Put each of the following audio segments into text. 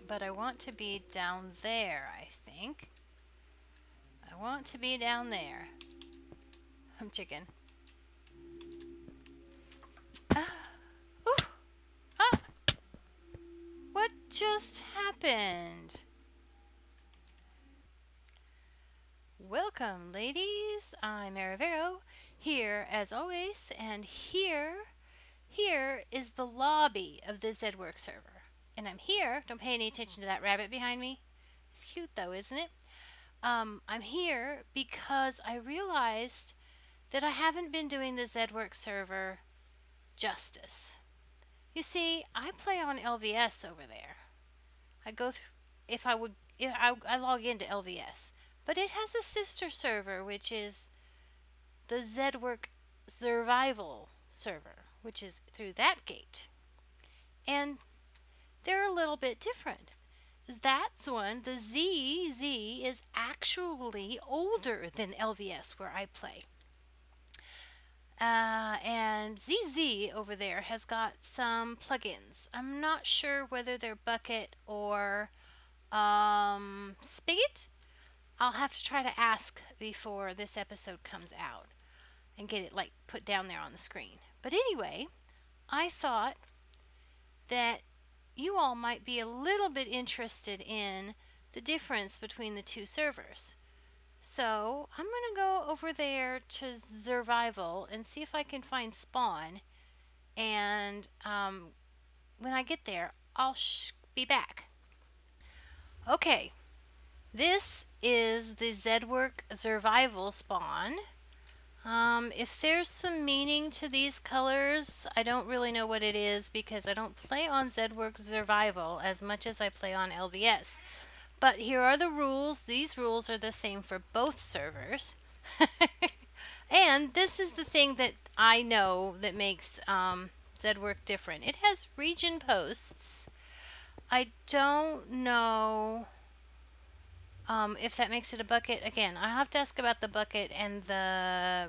but I want to be down there, I think. I want to be down there. I'm chicken. Ooh, ah, what just happened? Welcome, ladies. I'm Aravero, here as always, and here is the lobby of the Zedwork server. And I'm here. Don't pay any attention to that rabbit behind me. It's cute though, isn't it? I'm here because I realized that I haven't been doing the Zedwork server justice. You see, I play on LVS over there. I go through, if I log into LVS, but it has a sister server, which is the Zedwork Zurvival server, which is through that gate. And they're a little bit different. That's one, the ZZ is actually older than LVS where I play. And ZZ over there has got some plugins. I'm not sure whether they're Bucket or Spigot. I'll have to try to ask before this episode comes out and get it like put down there on the screen. But anyway, I thought that you all might be a little bit interested in the difference between the two servers. So I'm going to go over there to Zurvival and see if I can find Spawn. And when I get there, I'll be back. Okay, this is the Zedwork Zurvival spawn. If there's some meaning to these colors, I don't really know what it is because I don't play on Zedwork Zurvival as much as I play on LVS. But here are the rules. These rules are the same for both servers. And this is the thing that I know that makes Zedwork different. It has region posts. I don't know if that makes it a bucket. Again, I have to ask about the bucket and the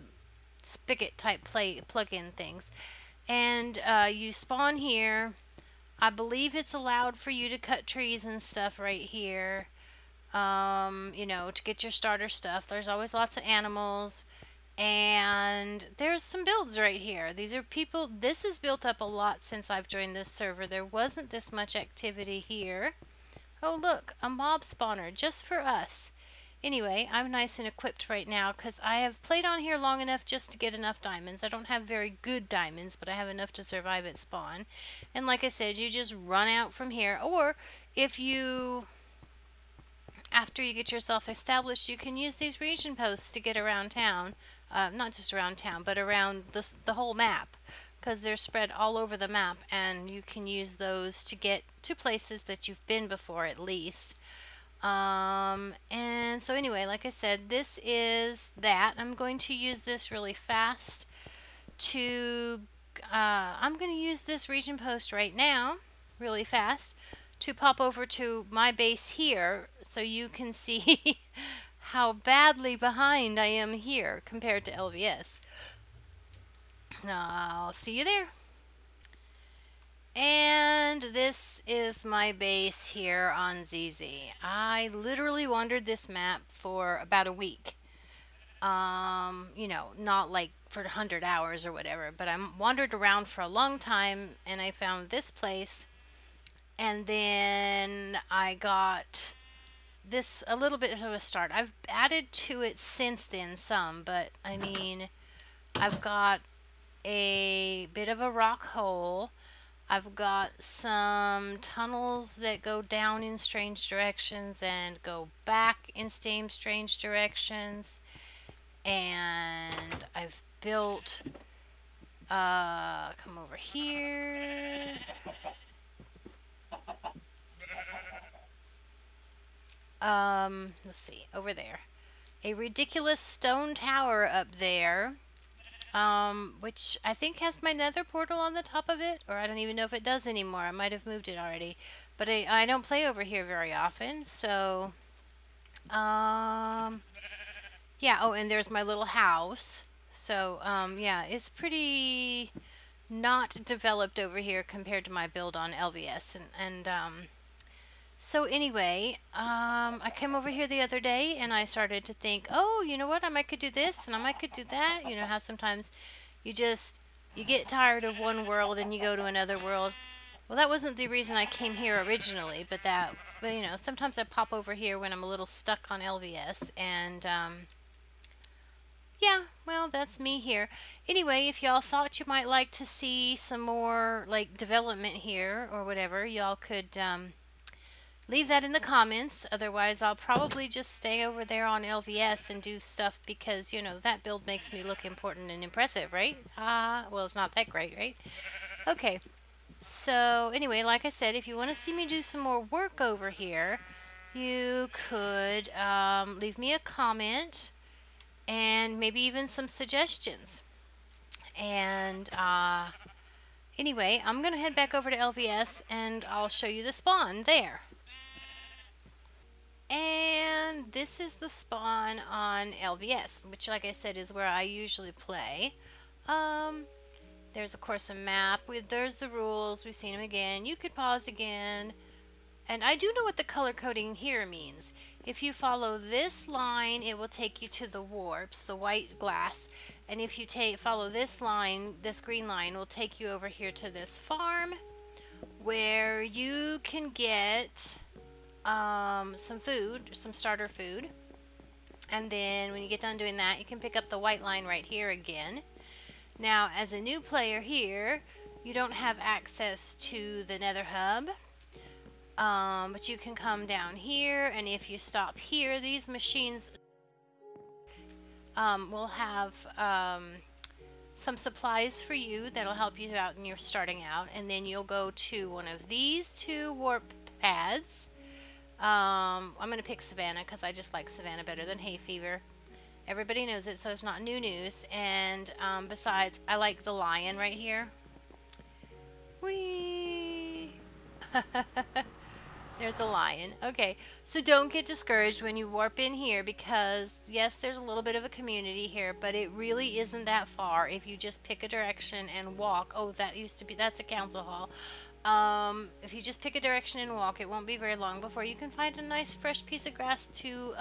spigot type plug-in things. And you spawn here. I believe it's allowed for you to cut trees and stuff right here. You know, to get your starter stuff. There's always lots of animals. And there's some builds right here. These are people. This is built up a lot since I've joined this server. There wasn't this much activity here. Oh look, a mob spawner just for us. Anyway, I'm nice and equipped right now because I have played on here long enough just to get enough diamonds. I don't have very good diamonds, but I have enough to survive at spawn. And like I said, you just run out from here. Or if you, after you get yourself established, you can use these region posts to get around town. Not just around town, but around the whole map. Because they're spread all over the map, and you can use those to get to places that you've been before at least. And so anyway, like I said, this is that. I'm going to use this really fast to, I'm going to use this region post right now, really fast, to pop over to my base here so you can see how badly behind I am here compared to LVS. I'll see you there. And this is my base here on ZZ. I literally wandered this map for about a week. You know, not like for 100 hours or whatever, but I wandered around for a long time and I found this place. And then I got this a little bit of a start. I've added to it since then some, but I mean, I've got a bit of a rock hole. I've got some tunnels that go down in strange directions and go back in strange directions. And I've built, come over here. Let's see, over there. A ridiculous stone tower up there. Which I think has my nether portal on the top of it, or I don't even know if it does anymore. I might have moved it already, but I don't play over here very often, so, yeah, oh, and there's my little house, so, yeah, it's pretty not developed over here compared to my build on LVS, and So anyway, I came over here the other day and I started to think, oh, you know what? I might could do this and I might could do that. You know how sometimes you just you get tired of one world and you go to another world. Well, that wasn't the reason I came here originally, but you know, sometimes I pop over here when I'm a little stuck on LVS, and yeah, well, that's me here. Anyway, if y'all thought you might like to see some more like development here or whatever, y'all could leave that in the comments. Otherwise, I'll probably just stay over there on LVS and do stuff because, you know, that build makes me look important and impressive, right? Well, it's not that great, right? Okay. So, anyway, like I said, if you want to see me do some more work over here, you could leave me a comment and maybe even some suggestions. And anyway, I'm going to head back over to LVS and I'll show you the spawn there. And this is the spawn on LVS, which, like I said, is where I usually play. There's, of course, a map. There's the rules. We've seen them again. You could pause again. And I do know what the color coding here means. If you follow this line, it will take you to the warps, the white glass. And if you follow this line, this green line will take you over here to this farm where you can get some food, some starter food. And then when you get done doing that, you can pick up the white line right here again. Now, as a new player here, you don't have access to the Nether Hub, but you can come down here, and if you stop here, these machines will have some supplies for you that'll help you out when you're starting out, and then you'll go to one of these two warp pads. I'm going to pick Savannah because I just like Savannah better than Hay Fever. Everybody knows it, so it's not new news. And besides, I like the lion right here. Whee! There's a lion. Okay, so don't get discouraged when you warp in here because, yes, there's a little bit of a community here, but it really isn't that far if you just pick a direction and walk. Oh, that's a council hall. If you just pick a direction and walk, it won't be very long before you can find a nice fresh piece of grass to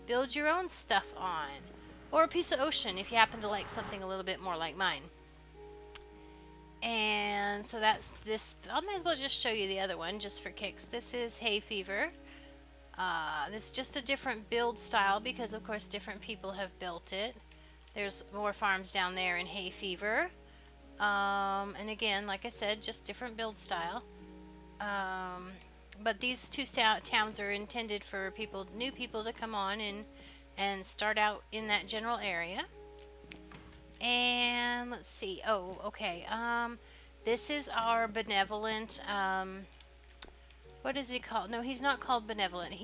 build your own stuff on, or a piece of ocean if you happen to like something a little bit more like mine. And so that's this. I might as well just show you the other one just for kicks. This is Hay Fever. This is just a different build style because of course different people have built it. There's more farms down there in Hay Fever. And again, like I said, just different build style. But these two towns are intended for new people to come on and start out in that general area. And let's see. Oh, okay. This is our benevolent. What is he called? No, he's not called benevolent.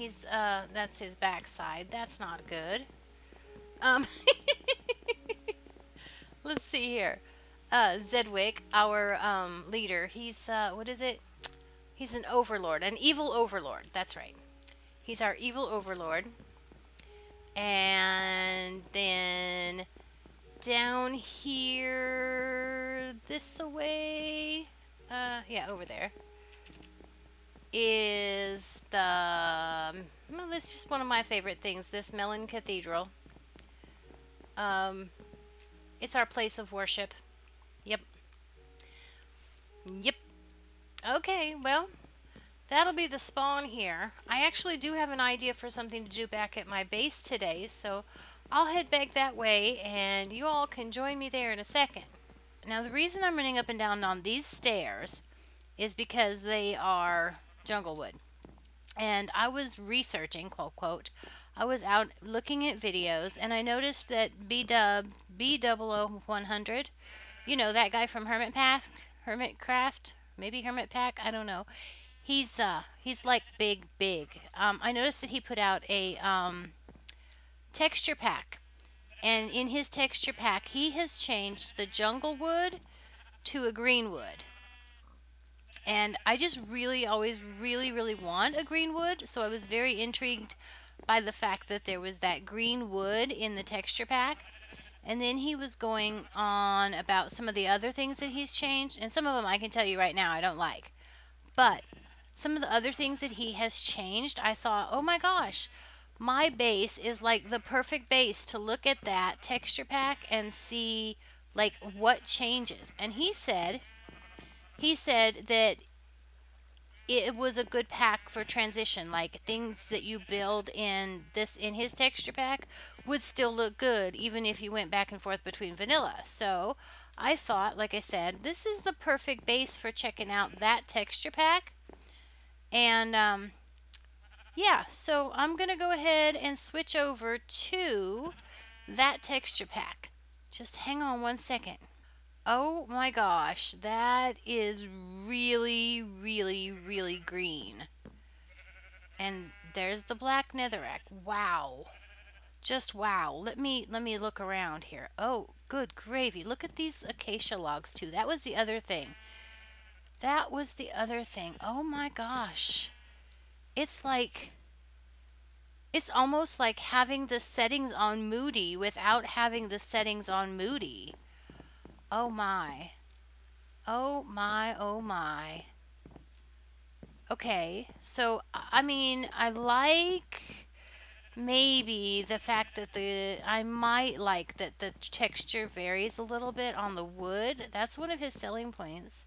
That's his backside. That's not good. Let's see here. Zedwick, our leader. He's what is it? He's an overlord, an evil overlord. That's right. He's our evil overlord. And then down here, this away, yeah, over there, is the, well, this is just one of my favorite things, this Melon Cathedral. It's our place of worship. Yep. Yep. Okay, well, that'll be the spawn here. I actually do have an idea for something to do back at my base today, so I'll head back that way and you all can join me there in a second. Now, the reason I'm running up and down on these stairs is because they are jungle wood. And I was researching, quote, quote, I was out looking at videos and I noticed that Bdub, B000100, you know, that guy from Hermit Craft, maybe Hermit Pack, I don't know. He's like big. I noticed that he put out a texture pack, and in his texture pack he has changed the jungle wood to a green wood, and I just always really want a green wood, so I was very intrigued by the fact that there was that green wood in the texture pack. And then he was going on about some of the other things that he's changed, and some of them I can tell you right now I don't like. But some of the other things that he has changed, I thought, oh my gosh, my base is like the perfect base to look at that texture pack and see like what changes. And he said that it was a good pack for transition, like things that you build in his texture pack would still look good even if you went back and forth between vanilla. So I thought, like I said, this is the perfect base for checking out that texture pack. And yeah, so I'm gonna go ahead and switch over to that texture pack. Just hang on one second. Oh my gosh, that is really, really, really green. And there's the black netherrack. Wow. Just wow. Let me look around here. Oh, good gravy. Look at these acacia logs too. That was the other thing. That was the other thing. Oh my gosh. It's like it's almost like having the settings on Moody without having the settings on Moody. Oh my. Oh my, oh my. Okay, so I mean, I like maybe the fact that I might like that the texture varies a little bit on the wood. That's one of his selling points.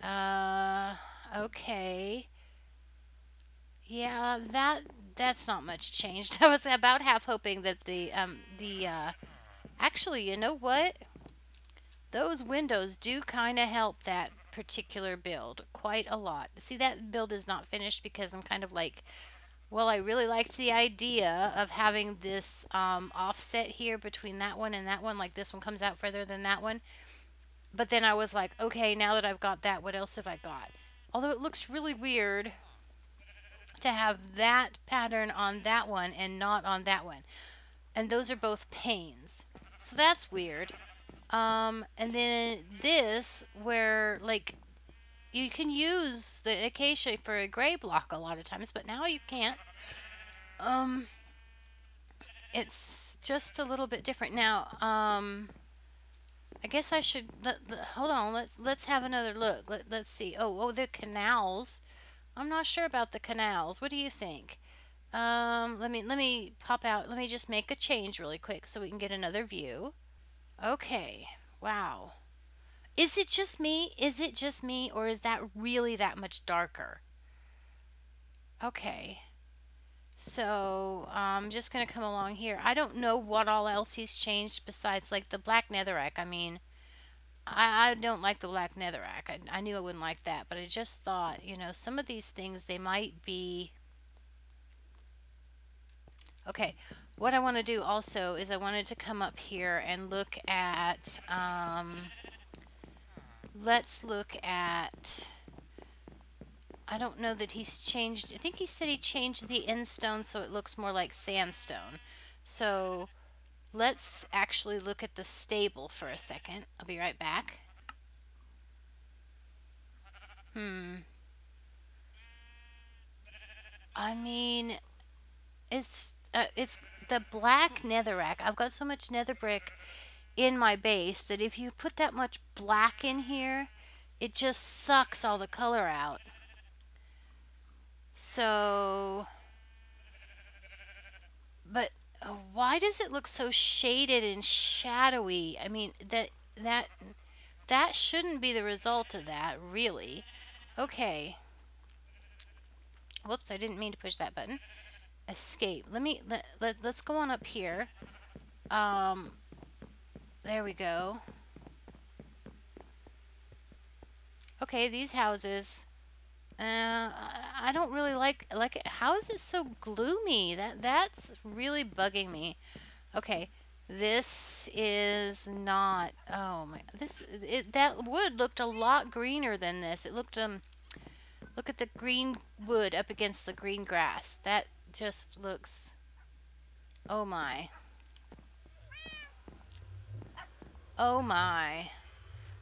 Uh, okay. Yeah, that's not much changed. I was about half hoping that the actually, you know what? Those windows do kind of help that particular build quite a lot. See, that build is not finished because I'm kind of like, well, I really liked the idea of having this offset here between that one and that one. Like this one comes out further than that one. But then I was like, okay, now that I've got that, what else have I got? Although it looks really weird to have that pattern on that one and not on that one. And those are both panes. So that's weird. And then this, where like you can use the acacia for a gray block a lot of times, but now you can't. Um, it's just a little bit different now. I guess I should hold on. Let's have another look. Let's see. Oh, the canals. I'm not sure about the canals. What do you think? Let me pop out. Let me just make a change really quick so we can get another view. Okay. Wow. Is it just me? Is it just me, or is that really that much darker? Okay. So I'm just gonna come along here. I don't know what all else he's changed besides like the black netherrack. I mean, I don't like the black netherrack. I knew I wouldn't like that, but I just thought, some of these things they might be okay. What I want to do also is I wanted to come up here and look at let's look at I don't know that he's changed. I think he said he changed the end stone so it looks more like sandstone. So let's actually look at the stable for a second. I'll be right back. I mean, it's the black netherrack. I've got so much nether brick in my base that if you put that much black in here, it just sucks all the color out. So, but why does it look so shaded and shadowy? I mean, that shouldn't be the result of that, really. Okay. Whoops, I didn't mean to push that button. Escape. Let's go on up here. There we go. Okay, these houses. I don't really like it. How is it so gloomy? That's really bugging me. Okay, this is not. Oh my! That wood looked a lot greener than this. It looked Look at the green wood up against the green grass. That just looks. Oh my. Oh my.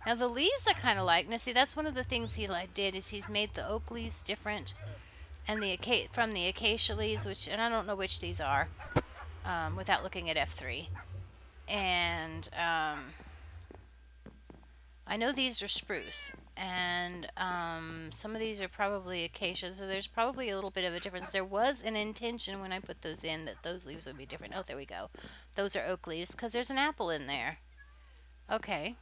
Now the leaves I kind of like. Now see, that's one of the things he did is he's made the oak leaves different, and from the acacia leaves, and I don't know which these are, without looking at F3. And I know these are spruce, and some of these are probably acacia, so there's probably a little bit of a difference. There was an intention when I put those in that those leaves would be different. Oh, there we go. Those are oak leaves because there's an apple in there. Okay,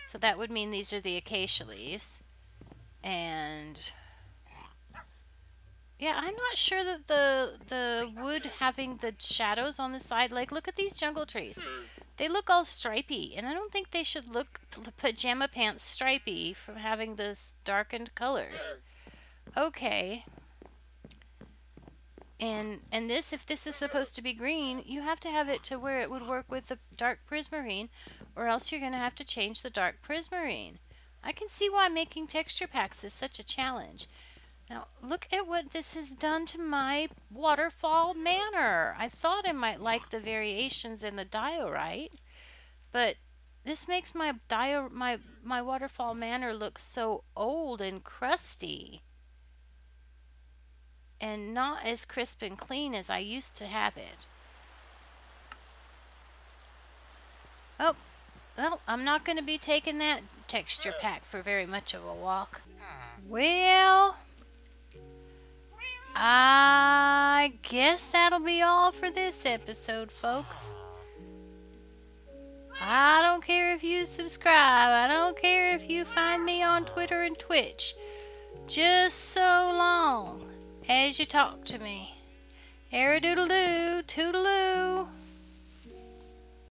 so that would mean these are the acacia leaves. And yeah, I'm not sure that the wood having the shadows on the side, like look at these jungle trees. They look all stripy, and I don't think they should look pajama pants stripy from having this darkened colors. Okay. And this, if this is supposed to be green, you have to have it to where it would work with the dark prismarine, or else you're going to have to change the dark prismarine. I can see why making texture packs is such a challenge. Now, look at what this has done to my waterfall manor. I thought I might like the variations in the diorite, but this makes my waterfall manor look so old and crusty and not as crisp and clean as I used to have it. Oh, well, I'm not going to be taking that texture pack for very much of a walk. Well, I guess that'll be all for this episode, folks. I don't care if you subscribe. I don't care if you find me on Twitter and Twitch. Just so long as you talk to me. Aradoodle-doo, toodaloo.